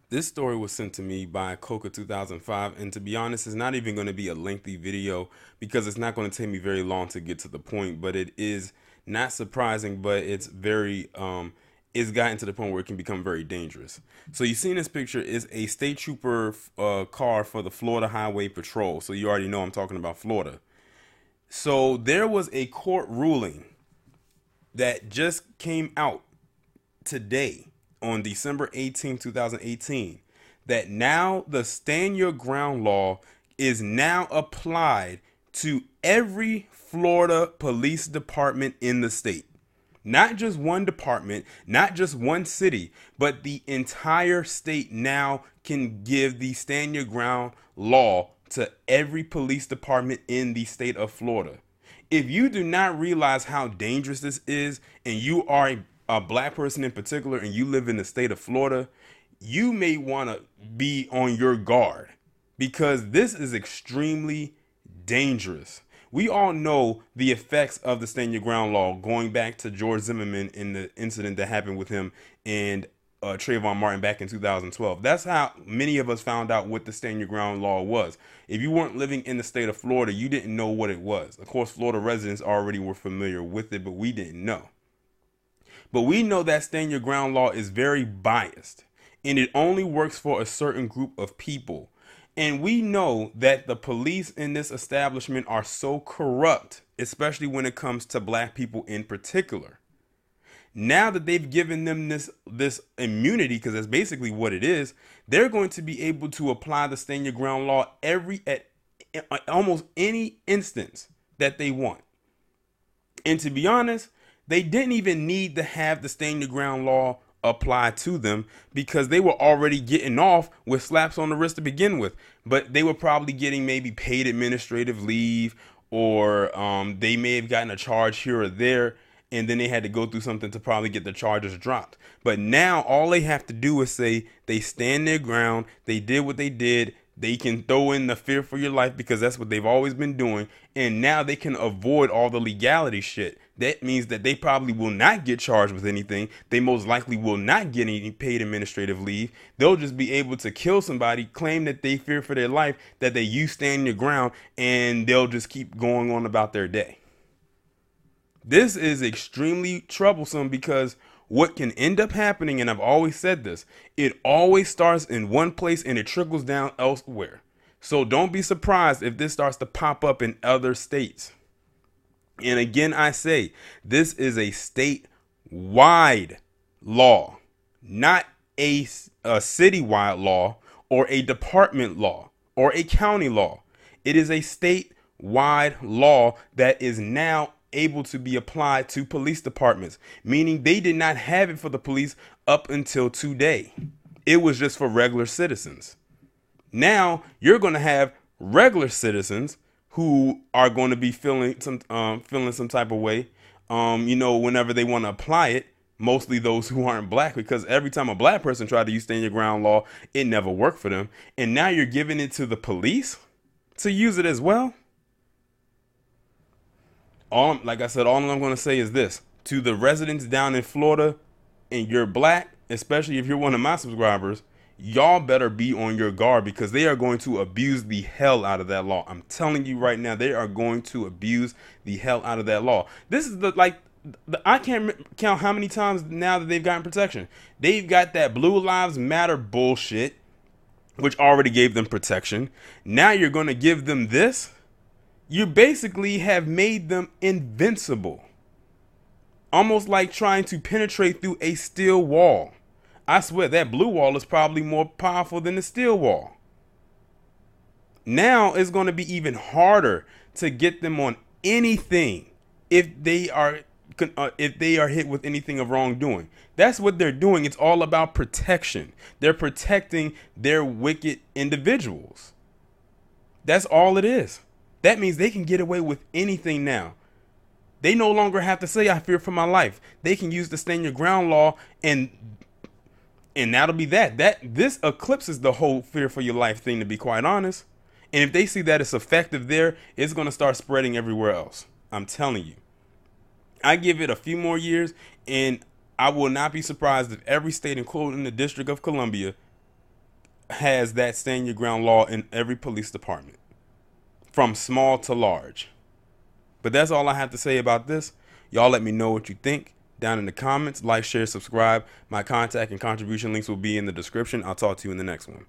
This story was sent to me by Coca 2005, and to be honest, it's not even going to be a lengthy video because it's not going to take me very long to get to the point. But it is not surprising, but it's gotten to the point where it can become very dangerous. So you see in this picture is a state trooper car for the Florida Highway Patrol. So you already know I'm talking about Florida. So there was a court ruling that just came out today on December 18, 2018, that now the stand your ground law is now applied to every Florida police department in the state. Not just one department, not just one city, but the entire state now can give the stand your ground law to every police department in the state of Florida. If you do not realize how dangerous this is, and you are a black person in particular, and you live in the state of Florida, you may want to be on your guard because this is extremely dangerous. We all know the effects of the stand your ground law going back to George Zimmerman in the incident that happened with him and Trayvon Martin back in 2012. That's how many of us found out what the stand your ground law was. If you weren't living in the state of Florida, you didn't know what it was. Of course, Florida residents already were familiar with it, but we didn't know. But we know that stand your ground law is very biased and it only works for a certain group of people. And we know that the police in this establishment are so corrupt, especially when it comes to black people in particular. Now that they've given them this immunity, because that's basically what it is, they're going to be able to apply the stand your ground law at almost any instance that they want. And to be honest, they didn't even need to have the stand your ground law apply to them because they were already getting off with slaps on the wrist to begin with. But they were probably getting maybe paid administrative leave, or they may have gotten a charge here or there, and then they had to go through something to probably get the charges dropped. But now all they have to do is say they stand their ground, they did what they did. They can throw in the fear for your life because that's what they've always been doing. And now they can avoid all the legality shit. That means that they probably will not get charged with anything. They most likely will not get any paid administrative leave. They'll just be able to kill somebody, claim that they fear for their life, that you stand your ground, and they'll just keep going on about their day. This is extremely troublesome because what can end up happening, and I've always said this, it always starts in one place and it trickles down elsewhere. So don't be surprised if this starts to pop up in other states. And again, I say this is a statewide law, not a citywide law or a department law or a county law. It is a statewide law that is now able to be applied to police departments, meaning they did not have it for the police up until today. It was just for regular citizens. Now you're going to have regular citizens who are going to be feeling some type of way, whenever they want to apply it. Mostly those who aren't black, because every time a black person tried to use stand your ground law, it never worked for them. And now you're giving it to the police to use it as well. Like I said, all I'm going to say is this to the residents down in Florida, and you're black, especially if you're one of my subscribers, y'all better be on your guard because they are going to abuse the hell out of that law. I'm telling you right now, they are going to abuse the hell out of that law. This is I can't count how many times now that they've gotten protection. They've got that Blue Lives Matter bullshit, which already gave them protection. Now you're going to give them this. You basically have made them invincible. Almost like trying to penetrate through a steel wall. I swear that blue wall is probably more powerful than the steel wall. Now it's going to be even harder to get them on anything if they are hit with anything of wrongdoing. That's what they're doing. It's all about protection. They're protecting their wicked individuals. That's all it is. That means they can get away with anything now. They no longer have to say, I fear for my life. They can use the stand your ground law, and that'll be that. This eclipses the whole fear for your life thing, to be quite honest. And if they see that it's effective there, it's going to start spreading everywhere else. I'm telling you. I give it a few more years, and I will not be surprised if every state, including the District of Columbia, has that stand your ground law in every police department, from small to large. But that's all I have to say about this. Y'all let me know what you think down in the comments. Like, share, subscribe. My contact and contribution links will be in the description. I'll talk to you in the next one.